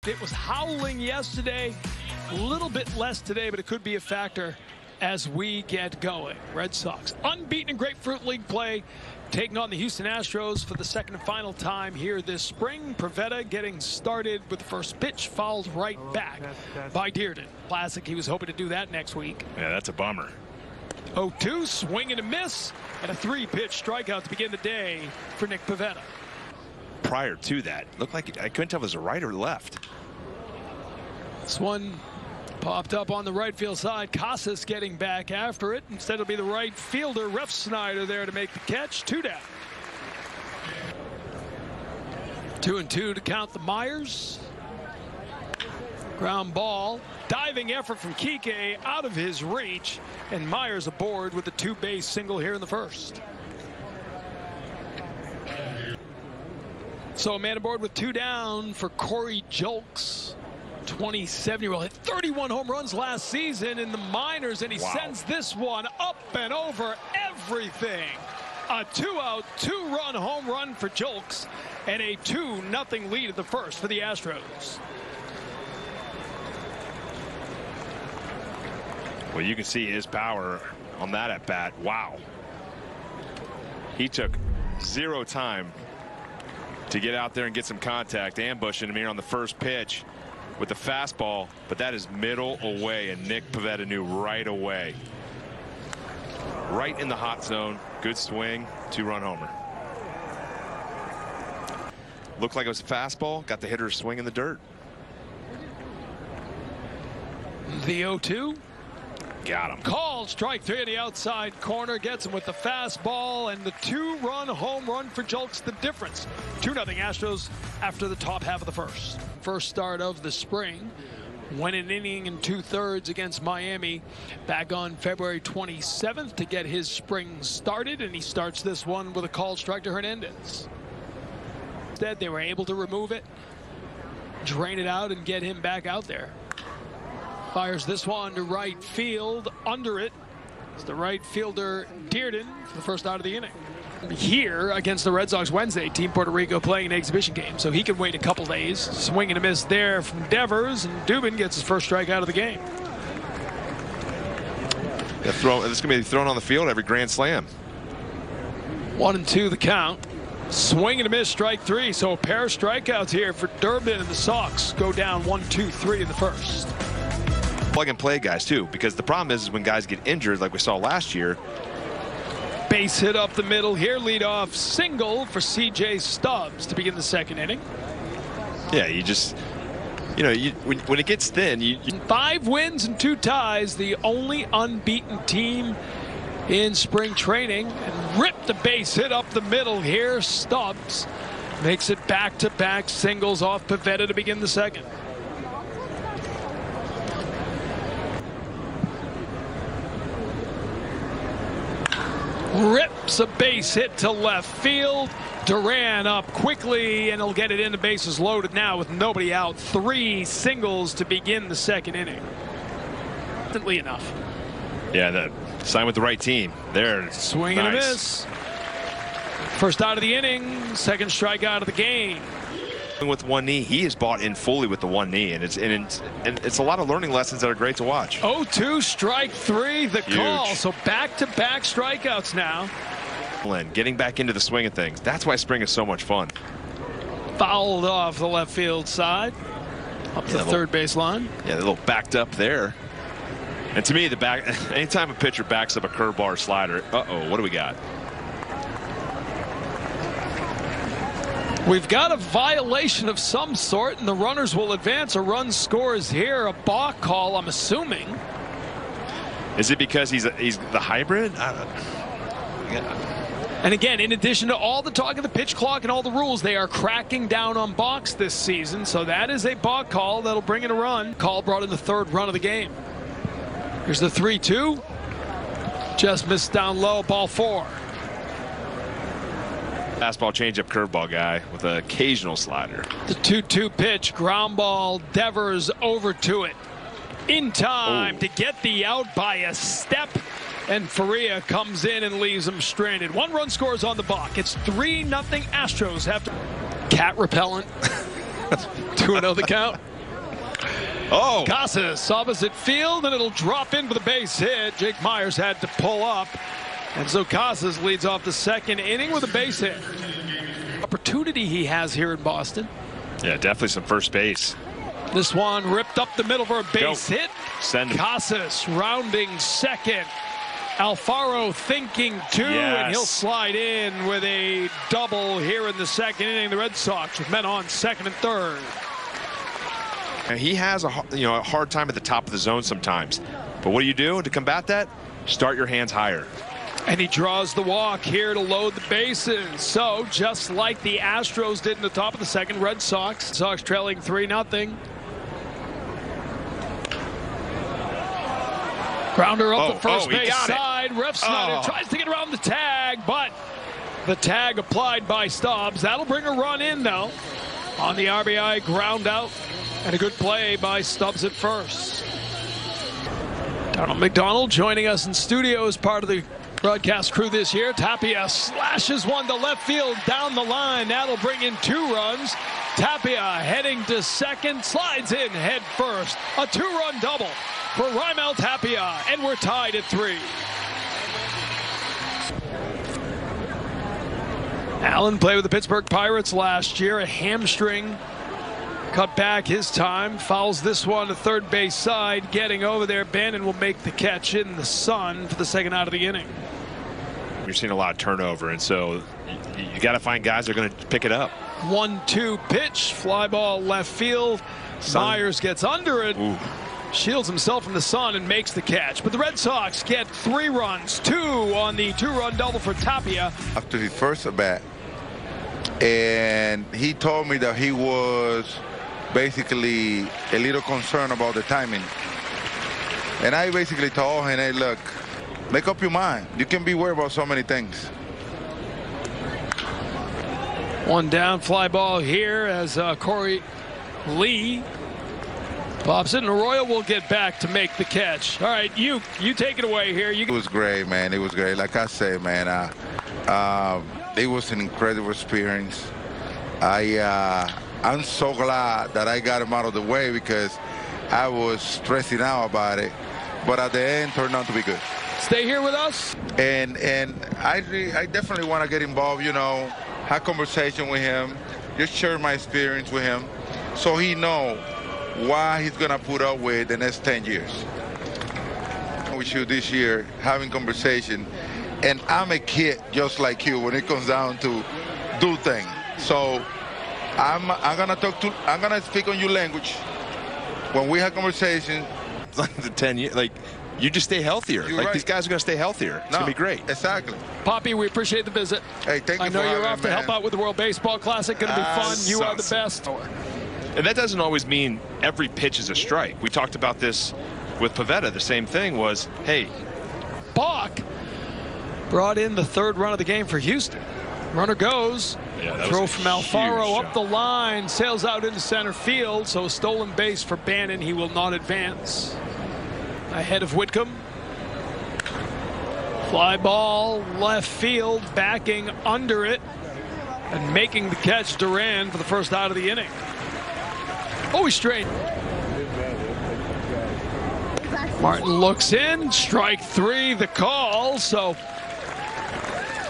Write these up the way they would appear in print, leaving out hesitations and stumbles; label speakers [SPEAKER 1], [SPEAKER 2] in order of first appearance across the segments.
[SPEAKER 1] It was howling yesterday, a little bit less today, but it could be a factor as we get going. Red Sox unbeaten in Grapefruit League play, taking on the Houston Astros for the second and final time here this spring. Pivetta getting started with the first pitch, fouled right back by Dearden. Classic, he was hoping to do that next week.
[SPEAKER 2] Yeah, that's a bummer.
[SPEAKER 1] 0-2, swing and a miss, and a 3-pitch strikeout to begin the day for Nick Pivetta.
[SPEAKER 2] Prior to that, looked like I couldn't tell if it was a right or left.
[SPEAKER 1] This one popped up on the right field side. Casas getting back after it. Instead, it'll be the right fielder, Ref Snyder, there to make the catch. 2 down. 2-2 to count the Myers. Ground ball. Diving effort from Kike out of his reach. And Myers aboard with a 2-base single here in the first. So a man aboard with 2 down for Corey Julks. 27-year-old, hit 31 home runs last season in the minors, and he sends this one up and over everything. A 2-out, 2-run home run for Julks, and a 2-0 lead at the first for the Astros.
[SPEAKER 2] Well, you can see his power on that at bat. Wow. He took 0 time to get out there and get some contact, ambushing him here on the first pitch with the fastball, but that is middle away, and Nick Pivetta knew right away. Right in the hot zone. Good swing. 2-run homer. Looked like it was a fastball. Got the hitter swing in the dirt.
[SPEAKER 1] The 0-2.
[SPEAKER 2] Got him.
[SPEAKER 1] Called strike 3 in the outside corner. Gets him with the fastball, and the 2-run home run for Julks, the difference. 2-0 Astros after the top half of the first. First start of the spring. Went an inning and 2/3 against Miami back on February 27th to get his spring started, and he starts this one with a called strike to Hernandez. Instead, they were able to remove it, drain it out, and get him back out there. Fires this one to right field. Under it is the right fielder Dearden for the first out of the inning. Here against the Red Sox Wednesday, Team Puerto Rico playing an exhibition game, so he can wait a couple days. Swing and a miss there from Devers, and Dubin gets his first strike out of the game.
[SPEAKER 2] This is going to be thrown on the field every grand slam.
[SPEAKER 1] 1-2 the count. Swing and a miss, strike 3. So a pair of strikeouts here for Durbin, and the Sox go down 1-2-3 in the first.
[SPEAKER 2] Plug and play guys too, because the problem is when guys get injured like we saw last year.
[SPEAKER 1] Base hit up the middle here, leadoff single for C.J. Stubbs to begin the second inning.
[SPEAKER 2] Yeah, you just, you know, when it gets thin,
[SPEAKER 1] 5 wins and 2 ties, the only unbeaten team in spring training, and ripped the base hit up the middle here. Stubbs makes it back-to-back singles off Pivetta to begin the second. Rips a base hit to left field. Duran up quickly, and he'll get it in. The bases loaded now with nobody out. 3 singles to begin the second inning. Instantly enough.
[SPEAKER 2] Yeah, that sign with the right team. There.
[SPEAKER 1] Swing and a miss. First out of the inning, second strikeout of the game.
[SPEAKER 2] With one knee, he is bought in fully with the one knee, and it's a lot of learning lessons that are great to watch.
[SPEAKER 1] 0-2, strike 3, the call. So back-to-back strikeouts now.
[SPEAKER 2] Getting back into the swing of things. That's why spring is so much fun.
[SPEAKER 1] Fouled off the left field side, up the third base line.
[SPEAKER 2] Yeah, a little backed up there. And to me, anytime a pitcher backs up a curveball or slider, what do we got?
[SPEAKER 1] We've got a violation of some sort, and the runners will advance. A run scores here. A balk call, I'm assuming.
[SPEAKER 2] Is it because he's the hybrid?
[SPEAKER 1] And again, in addition to all the talk of the pitch clock and all the rules, they are cracking down on balks this season. So that is a balk call that'll bring in a run. Call brought in the 3rd run of the game. Here's the 3-2. Just missed down low, ball 4.
[SPEAKER 2] Fastball, changeup, curveball guy with an occasional slider.
[SPEAKER 1] The 2-2 pitch, ground ball, Devers over to it. In time to get the out by a step, and Faria comes in and leaves him stranded. 1 run scores on the balk. It's 3-0 Astros. Cat repellent. 2-0 the count.
[SPEAKER 2] Oh.
[SPEAKER 1] Casas opposite field, and it'll drop in for the base hit. Jake Myers had to pull up, and so Casas leads off the second inning with a base hit. Opportunity he has here in Boston.
[SPEAKER 2] Yeah, definitely some first base.
[SPEAKER 1] This one ripped up the middle for a base hit.
[SPEAKER 2] Send him.
[SPEAKER 1] Casas rounding second. Alfaro thinking two, and he'll slide in with a double here in the second inning. The Red Sox with men on second and third.
[SPEAKER 2] And he has a hard time at the top of the zone sometimes. But what do you do to combat that? Start your hands higher.
[SPEAKER 1] And he draws the walk here to load the bases. So just like the Astros did in the top of the second, Red Sox trailing 3-0. Grounder up the first base side. Ref Snyder tries to get around the tag, but the tag applied by Stubbs. That'll bring a run in, though, on the RBI ground out. And a good play by Stubbs at first. Donald McDonald joining us in studio as part of the broadcast crew this year. Tapia slashes one to left field down the line. That'll bring in 2 runs. Tapia heading to second, slides in head first. A 2-run double for Raimel Tapia, and we're tied at 3. Allen played with the Pittsburgh Pirates last year. A hamstring cut back his time. Fouls this one to third base side. Getting over there, Bannon will make the catch in the sun for the second out of the inning.
[SPEAKER 2] You're seeing a lot of turnover, and so you got to find guys that are going to pick it up.
[SPEAKER 1] 1-2 pitch, fly ball left field. Myers gets under it.
[SPEAKER 2] Ooh.
[SPEAKER 1] Shields himself from the sun and makes the catch. But the Red Sox get 3 runs, 2 on the 2-run double for Tapia.
[SPEAKER 3] After his first at bat, and he told me that he was basically a little concerned about the timing. And I basically told him, hey, look, make up your mind. You can be worried about so many things.
[SPEAKER 1] 1 down, fly ball here as Corey Lee pops it, and Arroyo will get back to make the catch. All right, you take it away here.
[SPEAKER 3] It was great, man. It was great. Like I say, man, it was an incredible experience. I'm so glad that I got him out of the way because I was stressing out about it. But at the end, turned out to be good.
[SPEAKER 1] Stay here with us.
[SPEAKER 3] And I definitely want to get involved, have conversation with him, just share my experience with him so he know why he's going to put up with the next 10 years. We should this year having conversation. And I'm a kid just like you when it comes down to do things. So I'm gonna speak on your language when we have conversation.
[SPEAKER 2] Like the 10 years, like you just stay healthier.
[SPEAKER 3] You're
[SPEAKER 2] like
[SPEAKER 3] right.
[SPEAKER 2] These guys are gonna stay healthier. It's gonna be great.
[SPEAKER 3] Exactly.
[SPEAKER 1] Poppy, we appreciate the visit.
[SPEAKER 3] Hey, thank you.
[SPEAKER 1] I know you're off to help out with the World Baseball Classic. Gonna be fun. You are the best.
[SPEAKER 2] And that doesn't always mean every pitch is a strike. We talked about this with Pivetta. The same thing was, hey,
[SPEAKER 1] Bach brought in the 3rd run of the game for Houston. Runner goes. Throw from Alfaro up the line, sails out into center field. So a stolen base for Bannon. He will not advance. Ahead of Whitcomb. Fly ball left field, backing under it and making the catch. Duran for the first out of the inning. Oh, he's straight. Martin looks in, strike 3, the call. So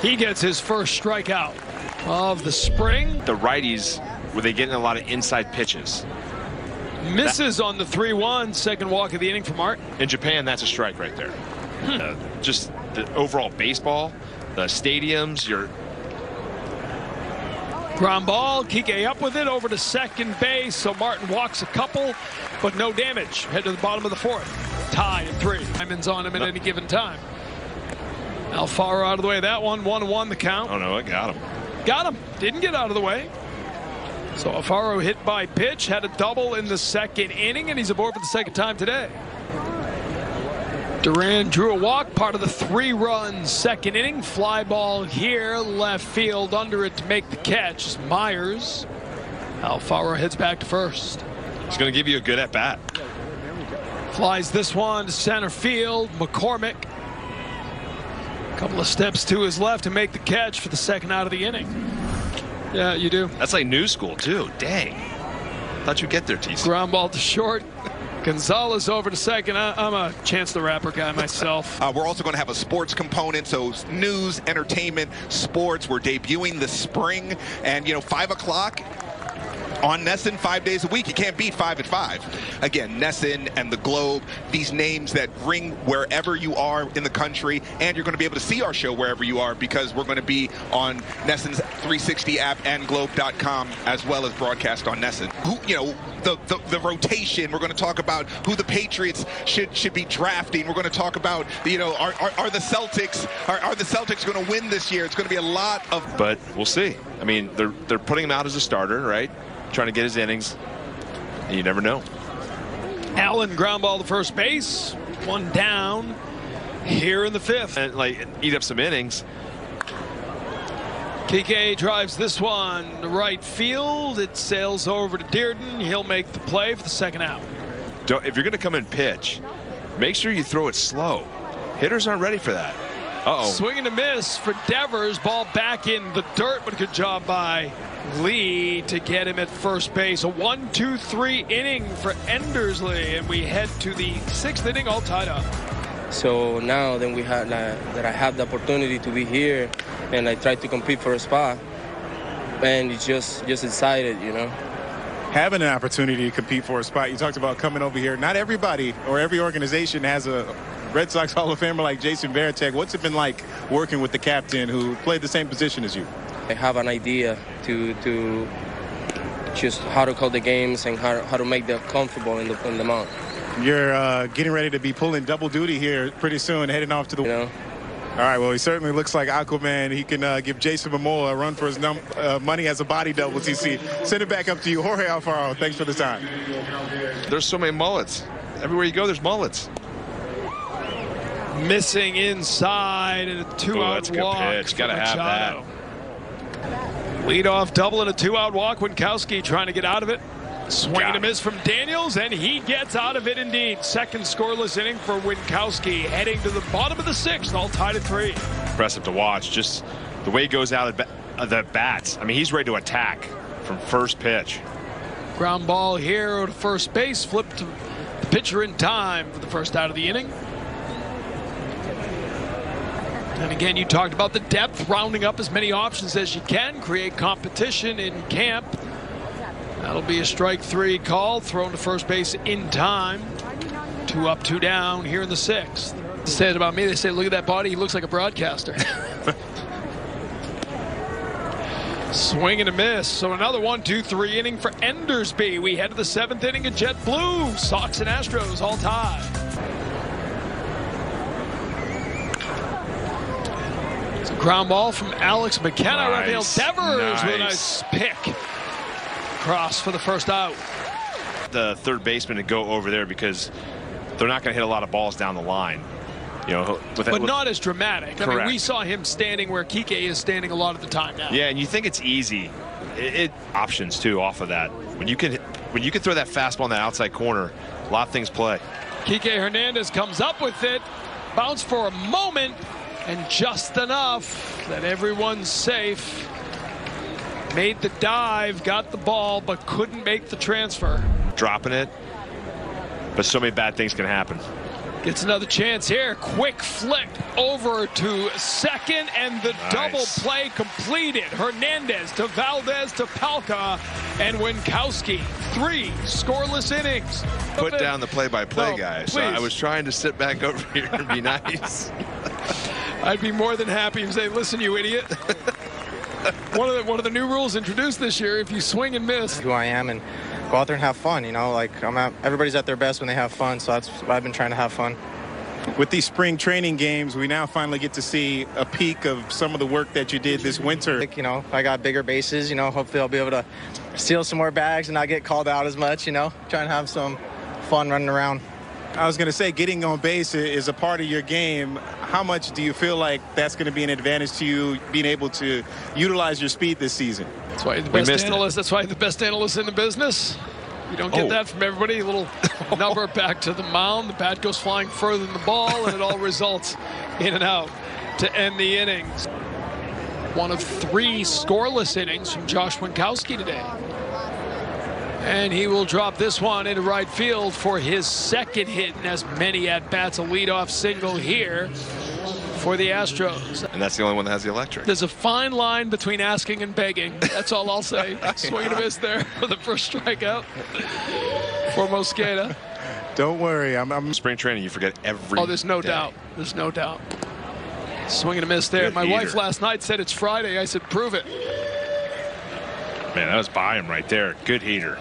[SPEAKER 1] he gets his first strikeout of the spring.
[SPEAKER 2] The righties, were they getting a lot of inside pitches?
[SPEAKER 1] Misses on the 3-1, second walk of the inning for Martin.
[SPEAKER 2] In Japan, that's a strike right there. Just the overall baseball, the stadiums, your
[SPEAKER 1] ground ball, Kike up with it over to second base. So Martin walks a couple, but no damage. Head to the bottom of the 4th. Tied at 3. Diamonds on him at any given time. Alfaro out of the way of that one. 1-1 the count.
[SPEAKER 2] Oh no, it got him.
[SPEAKER 1] Got him. Didn't get out of the way. So Alfaro hit by pitch, had a double in the second inning, and he's aboard for the second time today. Duran drew a walk, part of the 3-run second inning. Fly ball here, left field under it to make the catch. It's Myers. Alfaro heads back to first.
[SPEAKER 2] He's going to give you a good at bat.
[SPEAKER 1] Flies this one to center field. McCormick. A couple of steps to his left to make the catch for the second out of the inning. Yeah, you do.
[SPEAKER 2] That's like new school too. Dang. Thought you'd get there, TC.
[SPEAKER 1] Ground ball to short. Gonzalez over to second. I'm a Chance the Rapper guy myself.
[SPEAKER 4] We're also going to have a sports component, so news, entertainment, sports. We're debuting the spring, and 5 o'clock on NESN 5 days a week. You can't beat 5 at 5. Again, NESN and the Globe, these names that ring wherever you are in the country, and you're going to be able to see our show wherever you are, because we're going to be on NESN's 360 app and Globe.com, as well as broadcast on NESN. The rotation. We're going to talk about who the Patriots should be drafting. We're going to talk about are the Celtics going to win this year? It's going to be a lot of.
[SPEAKER 2] But we'll see. I mean, they're putting him out as a starter, right? Trying to get his innings. You never know.
[SPEAKER 1] Allen ground ball to first base. One down here in the fifth.
[SPEAKER 2] And eat up some innings.
[SPEAKER 1] Kike drives this one to right field. It sails over to Dearden. He'll make the play for the second out.
[SPEAKER 2] If you're going to come and pitch, make sure you throw it slow. Hitters aren't ready for that. Uh-oh.
[SPEAKER 1] Swing and a miss for Devers. Ball back in the dirt, but good job by Lee to get him at first base. A 1-2-3 inning for Endersley, and we head to the sixth inning, all tied up.
[SPEAKER 5] So now then we had that I have the opportunity to be here, and I tried to compete for a spot, and it's just excited,
[SPEAKER 6] Having an opportunity to compete for a spot. You talked about coming over here. Not everybody or every organization has a Red Sox Hall of Famer like Jason Varitek. What's it been like working with the captain who played the same position as you?
[SPEAKER 5] I have an idea to just how to call the games and how to make them comfortable in the mound.
[SPEAKER 6] You're getting ready to be pulling double duty here pretty soon, heading off to the. All right, well, he certainly looks like Aquaman. He can give Jason Momoa a run for his money as a body double, TC. Send it back up to you. Jorge Alfaro, thanks for the time.
[SPEAKER 2] There's so many mullets. Everywhere you go, there's mullets.
[SPEAKER 1] Missing inside and a two-out walk.
[SPEAKER 2] Pitch. Gotta have that.
[SPEAKER 1] Leadoff double and a two-out walk. Winkowski trying to get out of it. Swing and a miss from Daniels, and he gets out of it indeed. Second scoreless inning for Winkowski, heading to the bottom of the sixth, all tied at 3.
[SPEAKER 2] Impressive to watch. Just the way he goes out of the bats. I mean, he's ready to attack from first pitch.
[SPEAKER 1] Ground ball here to first base. Flipped to the pitcher in time for the first out of the inning. And again, you talked about the depth, rounding up as many options as you can, create competition in camp. That'll be a strike 3 call, thrown to first base in time. 2 up, 2 down here in the sixth. They say it about me. They say, look at that body. He looks like a broadcaster. Swing and a miss. So another 1-2-3 inning for Endersby. We head to the 7th inning of Jet Blue. Sox and Astros all tied. It's a ground ball from Alex McKenna. Rafael Devers with a nice pick. Cross for the first out.
[SPEAKER 2] The third baseman to go over there because they're not going to hit a lot of balls down the line. But
[SPEAKER 1] not as dramatic.
[SPEAKER 2] Correct.
[SPEAKER 1] I mean, we saw him standing where Kike is standing a lot of the time now.
[SPEAKER 2] Yeah, and you think it's easy. It options too off of that. When you can throw that fastball in that outside corner, a lot of things play.
[SPEAKER 1] Kike Hernandez comes up with it, bounce for a moment, and just enough that everyone's safe. Made the dive, got the ball, but couldn't make the transfer.
[SPEAKER 2] Dropping it, but so many bad things can happen.
[SPEAKER 1] Gets another chance here. Quick flick over to second, and the double play completed. Hernandez to Valdez to Palka, and Winkowski. 3 scoreless innings.
[SPEAKER 2] Put down the play-by-play guy. So I was trying to sit back over here and be nice.
[SPEAKER 1] I'd be more than happy to say, listen, you idiot. One of the new rules introduced this year: if you swing and miss.
[SPEAKER 7] Who I am, and go out there and have fun. Everybody's at their best when they have fun, so that's why I've been trying to have fun.
[SPEAKER 6] With these spring training games, we now finally get to see a peek of some of the work that you did this winter.
[SPEAKER 7] I got bigger bases. Hopefully I'll be able to steal some more bags and not get called out as much. Try and have some fun running around.
[SPEAKER 6] I was going to say, getting on base is a part of your game. How much do you feel like that's going to be an advantage to you, being able to utilize your speed this season?
[SPEAKER 1] That's why the best analyst. That's why the best analyst in the business. You don't get that from everybody. A little number back to the mound. The bat goes flying further than the ball, and it all results in and out to end the innings. One of 3 scoreless innings from Josh Winkowski today. And he will drop this one into right field for his second hit in as many at-bats. A leadoff single here for the Astros.
[SPEAKER 2] And that's the only one that has the electric.
[SPEAKER 1] There's a fine line between asking and begging. That's all I'll say. Swing and a miss there for the first strikeout for Mosqueda.
[SPEAKER 6] Don't worry. I'm
[SPEAKER 2] spring training, you forget every
[SPEAKER 1] there's no
[SPEAKER 2] day.
[SPEAKER 1] doubt. There's no doubt. Swing and a miss there.
[SPEAKER 2] Good
[SPEAKER 1] My
[SPEAKER 2] heater.
[SPEAKER 1] wife last night said it's Friday. I said, prove it.
[SPEAKER 2] Man, that was by him right there. Good heater.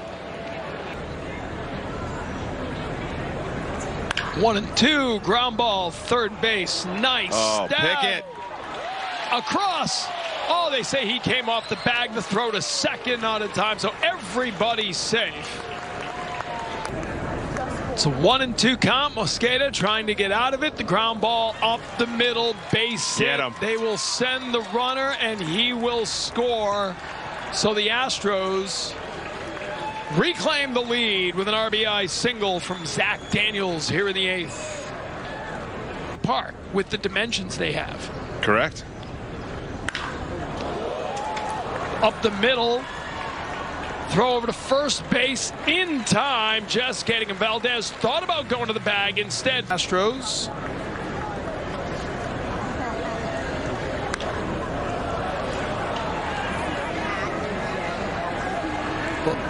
[SPEAKER 1] 1-2, ground ball, third base. Nice.
[SPEAKER 2] Oh,
[SPEAKER 1] stab.
[SPEAKER 2] Pickett.
[SPEAKER 1] Across. Oh, they say he came off the bag. The throw to second, not in time. So everybody's safe. It's a 1-2 count. Mosqueda trying to get out of it. The ground ball up the middle, base hit.
[SPEAKER 2] Get him.
[SPEAKER 1] They will send the runner, and he will score. So the Astros reclaim the lead with an RBI single from Zach Daniels here in the 8th. Park with the dimensions they have.
[SPEAKER 2] Correct.
[SPEAKER 1] Up the middle. Throw over to first base in time. Just getting him. Valdez thought about going to the bag. Instead, Astros.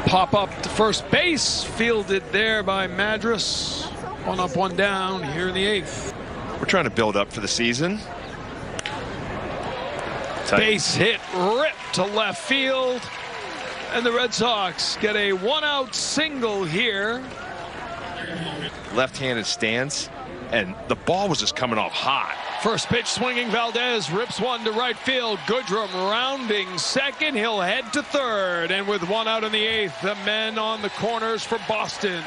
[SPEAKER 1] Pop up to first base. Fielded there by Madras. One up, one down here in the 8th.
[SPEAKER 2] We're trying to build up for the season.
[SPEAKER 1] Base hit ripped to left field. And the Red Sox get a one-out single here.
[SPEAKER 2] Left-handed stance, and the ball was just coming off hot.
[SPEAKER 1] First pitch swinging. Valdez rips one to right field. Goodrum rounding second. He'll head to third. And with one out in the 8th, the men on the corners for Boston.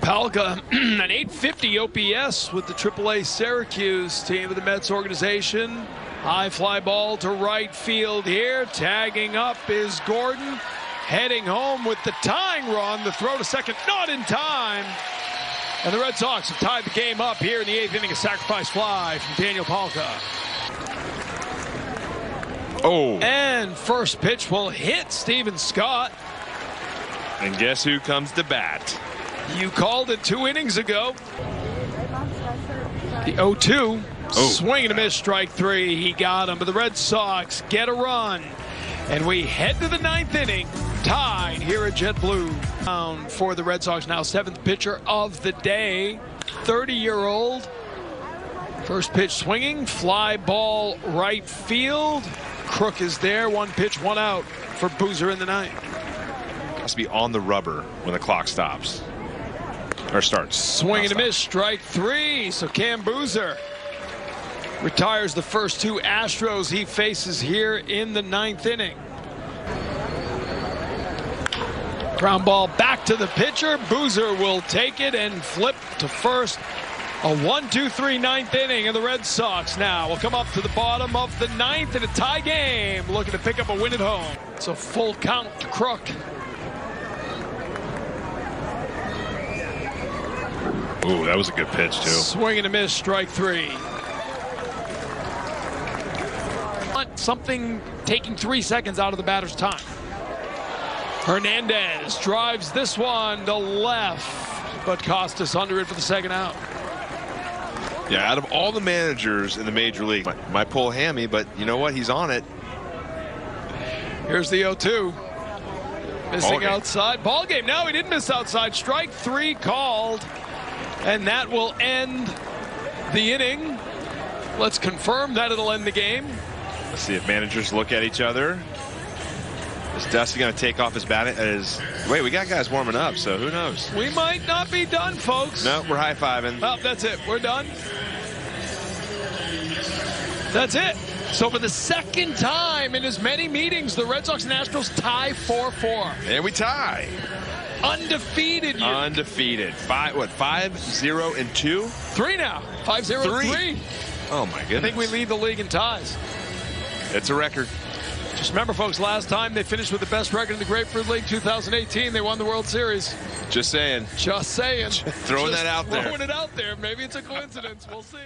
[SPEAKER 1] Palka, an 850 OPS with the AAA Syracuse team of the Mets organization. High fly ball to right field here. Tagging up is Gordon. Heading home with the tying run. The throw to second, not in time. And the Red Sox have tied the game up here in the 8th inning. A sacrifice fly from Daniel Palka.
[SPEAKER 2] Oh.
[SPEAKER 1] And first pitch will hit Steven Scott.
[SPEAKER 2] And guess who comes to bat?
[SPEAKER 1] You called it 2 innings ago. The 0-2. Swing and a miss, strike 3. He got him. But the Red Sox get a run. And we head to the 9th inning. Tied here at JetBlue. For the Red Sox now, 7th pitcher of the day. 30-year-old. First pitch swinging. Fly ball right field. Crook is there. 1 pitch, 1 out for Boozer in the 9th.
[SPEAKER 2] Has to be on the rubber when the clock stops. Or starts.
[SPEAKER 1] Swing and a miss, strike 3. So Cam Boozer retires the first 2 Astros he faces here in the 9th inning. Ground ball back to the pitcher. Boozer will take it and flip to first. A 1-2-3 9th inning, and the Red Sox now will come up to the bottom of the 9th in a tie game, looking to pick up a win at home. It's a full count to Crook.
[SPEAKER 2] Ooh, that was a good pitch, too.
[SPEAKER 1] Swing and a miss, strike 3. Something taking 3 seconds out of the batter's time. Hernandez drives this one to left, but Costas under it for the second out.
[SPEAKER 2] Yeah, out of all the managers in the major league, might pull a hammy, but you know what? He's on it.
[SPEAKER 1] Here's the 0-2. Missing outside. Ball game. No, he didn't miss outside. Strike 3 called. And that will end the inning. Let's confirm that it'll end the game.
[SPEAKER 2] Let's see if managers look at each other. Is Dusty going to take off his bat? Wait, we got guys warming up, so who knows?
[SPEAKER 1] We might not be done, folks.
[SPEAKER 2] No, we're high-fiving.
[SPEAKER 1] Well, that's it. We're done. That's it. So for the second time in as many meetings, the Red Sox and Astros tie 4-4.
[SPEAKER 2] And we tie.
[SPEAKER 1] Undefeated.
[SPEAKER 2] Undefeated. 5-0-2?
[SPEAKER 1] 3 now. 5-0-3.
[SPEAKER 2] Oh, my goodness.
[SPEAKER 1] I think we lead the league in ties.
[SPEAKER 2] It's a record.
[SPEAKER 1] Just remember, folks, last time they finished with the best record in the Grapefruit League, 2018. They won the World Series.
[SPEAKER 2] Just saying.
[SPEAKER 1] Just saying.
[SPEAKER 2] Throwing that out there.
[SPEAKER 1] Throwing it out there. Maybe it's a coincidence. We'll see.